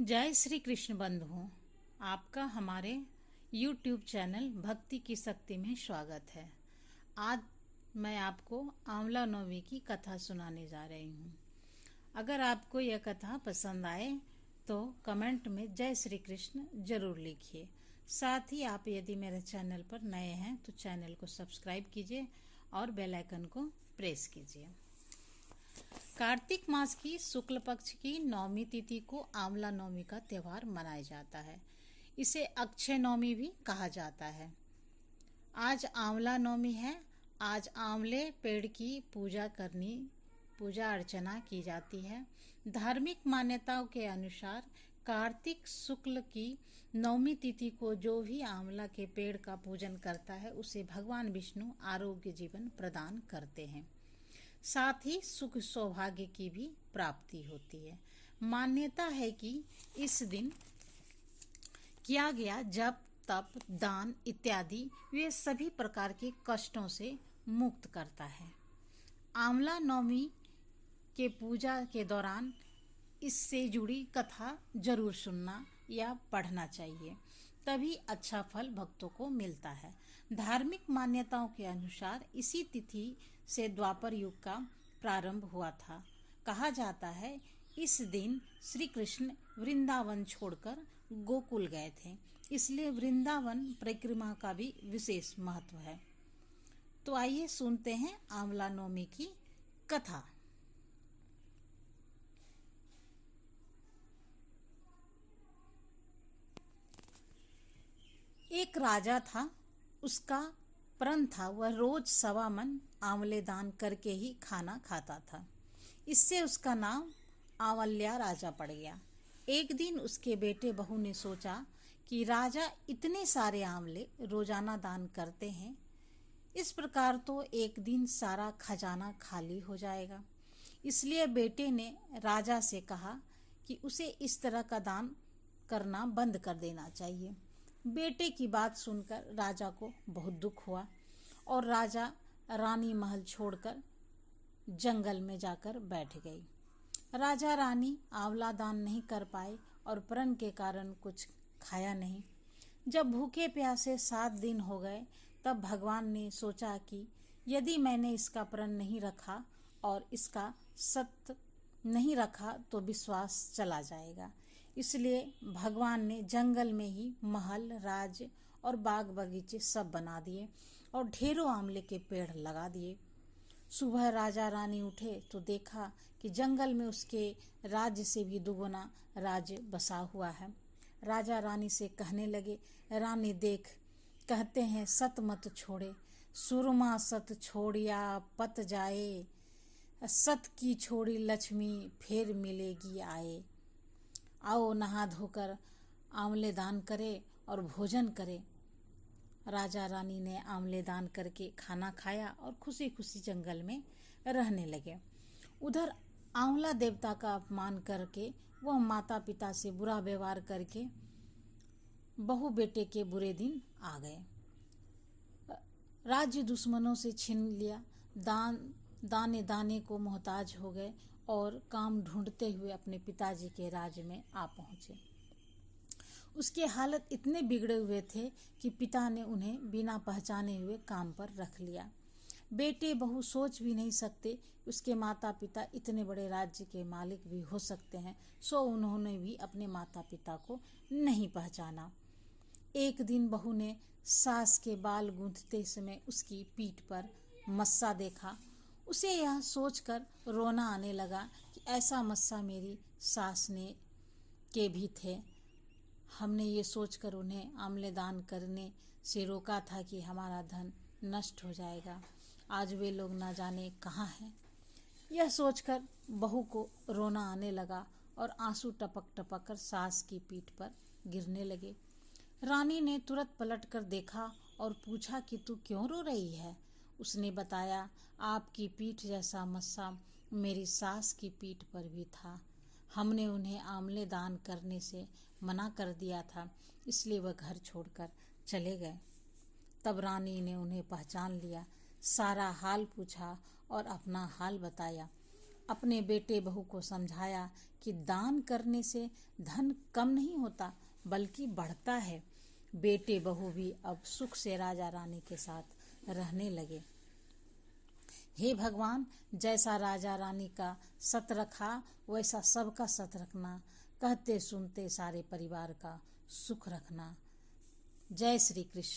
जय श्री कृष्ण बंधुओं, आपका हमारे YouTube चैनल भक्ति की शक्ति में स्वागत है। आज मैं आपको आंवला नौमी की कथा सुनाने जा रही हूँ। अगर आपको यह कथा पसंद आए तो कमेंट में जय श्री कृष्ण जरूर लिखिए। साथ ही आप यदि मेरे चैनल पर नए हैं तो चैनल को सब्सक्राइब कीजिए और बेल आइकन को प्रेस कीजिए। कार्तिक मास की शुक्ल पक्ष की नौमी तिथि को आंवला नौमी का त्योहार मनाया जाता है। इसे अक्षय नौमी भी कहा जाता है। आज आंवला नौमी है। आज आंवले पेड़ की पूजा अर्चना की जाती है। धार्मिक मान्यताओं के अनुसार कार्तिक शुक्ल की नौमी तिथि को जो भी आंवला के पेड़ का पूजन करता है उसे भगवान विष्णु आरोग्य जीवन प्रदान करते हैं। साथ ही सुख सौभाग्य की भी प्राप्ति होती है। मान्यता है कि इस दिन किया गया जप तप दान इत्यादि वे सभी प्रकार के कष्टों से मुक्त करता है। आंवला नौमी के पूजा के दौरान इससे जुड़ी कथा जरूर सुनना या पढ़ना चाहिए, तभी अच्छा फल भक्तों को मिलता है। धार्मिक मान्यताओं के अनुसार इसी तिथि से द्वापर युग का प्रारंभ हुआ था। कहा जाता है इस दिन श्री कृष्ण वृंदावन छोड़कर गोकुल गए थे, इसलिए वृंदावन परिक्रमा का भी विशेष महत्व है। तो आइए सुनते हैं आंवला नौमी की कथा। एक राजा था, उसका प्रण था वह रोज 1.25 मन आंवले दान करके ही खाना खाता था। इससे उसका नाम आंवल्या राजा पड़ गया। एक दिन उसके बेटे बहू ने सोचा कि राजा इतने सारे आंवले रोजाना दान करते हैं, इस प्रकार तो एक दिन सारा खजाना खाली हो जाएगा। इसलिए बेटे ने राजा से कहा कि उसे इस तरह का दान करना बंद कर देना चाहिए। बेटे की बात सुनकर राजा को बहुत दुख हुआ और राजा रानी महल छोड़कर जंगल में जाकर बैठ गई। राजा रानी आंवला दान नहीं कर पाए और प्रण के कारण कुछ खाया नहीं। जब भूखे प्यासे 7 दिन हो गए तब भगवान ने सोचा कि यदि मैंने इसका प्रण नहीं रखा और इसका सत्य नहीं रखा तो विश्वास चला जाएगा। इसलिए भगवान ने जंगल में ही महल राज्य और बाग बगीचे सब बना दिए और ढेरों आंवले के पेड़ लगा दिए। सुबह राजा रानी उठे तो देखा कि जंगल में उसके राज्य से भी दुगुना राज्य बसा हुआ है। राजा रानी से कहने लगे, रानी देख, कहते हैं सत मत छोड़े, सुरमा सत छोड़िया पत जाए, सत की छोड़ी लक्ष्मी फिर मिलेगी आए। आओ नहा धोकर आंवले दान करे और भोजन करे। राजा रानी ने आंवले दान करके खाना खाया और खुशी खुशी जंगल में रहने लगे। उधर आंवला देवता का अपमान करके वह माता पिता से बुरा व्यवहार करके बहू बेटे के बुरे दिन आ गए। राज्य दुश्मनों से छीन लिया, दाने दाने को मोहताज हो गए और काम ढूंढते हुए अपने पिताजी के राज्य में आ पहुंचे। उसके हालत इतने बिगड़े हुए थे कि पिता ने उन्हें बिना पहचाने हुए काम पर रख लिया। बेटे बहू सोच भी नहीं सकते उसके माता पिता इतने बड़े राज्य के मालिक भी हो सकते हैं, सो उन्होंने भी अपने माता पिता को नहीं पहचाना। एक दिन बहू ने सास के बाल गूंथते समय उसकी पीठ पर मस्सा देखा। उसे यह सोचकर रोना आने लगा कि ऐसा मस्सा मेरी सास ने के भी थे। हमने ये सोचकर उन्हें आंवले दान करने से रोका था कि हमारा धन नष्ट हो जाएगा। आज वे लोग ना जाने कहाँ हैं। यह सोचकर बहू को रोना आने लगा और आंसू टपक टपक कर सास की पीठ पर गिरने लगे। रानी ने तुरंत पलटकर देखा और पूछा कि तू क्यों रो रही है। उसने बताया, आपकी पीठ जैसा मस्सा मेरी सास की पीठ पर भी था। हमने उन्हें आंवले दान करने से मना कर दिया था, इसलिए वह घर छोड़कर चले गए। तब रानी ने उन्हें पहचान लिया, सारा हाल पूछा और अपना हाल बताया। अपने बेटे बहू को समझाया कि दान करने से धन कम नहीं होता बल्कि बढ़ता है। बेटे बहू भी अब सुख से राजा रानी के साथ रहने लगे। हे भगवान, जैसा राजा रानी का सत रखा वैसा सबका सत रखना, कहते सुनते सारे परिवार का सुख रखना। जय श्री कृष्ण।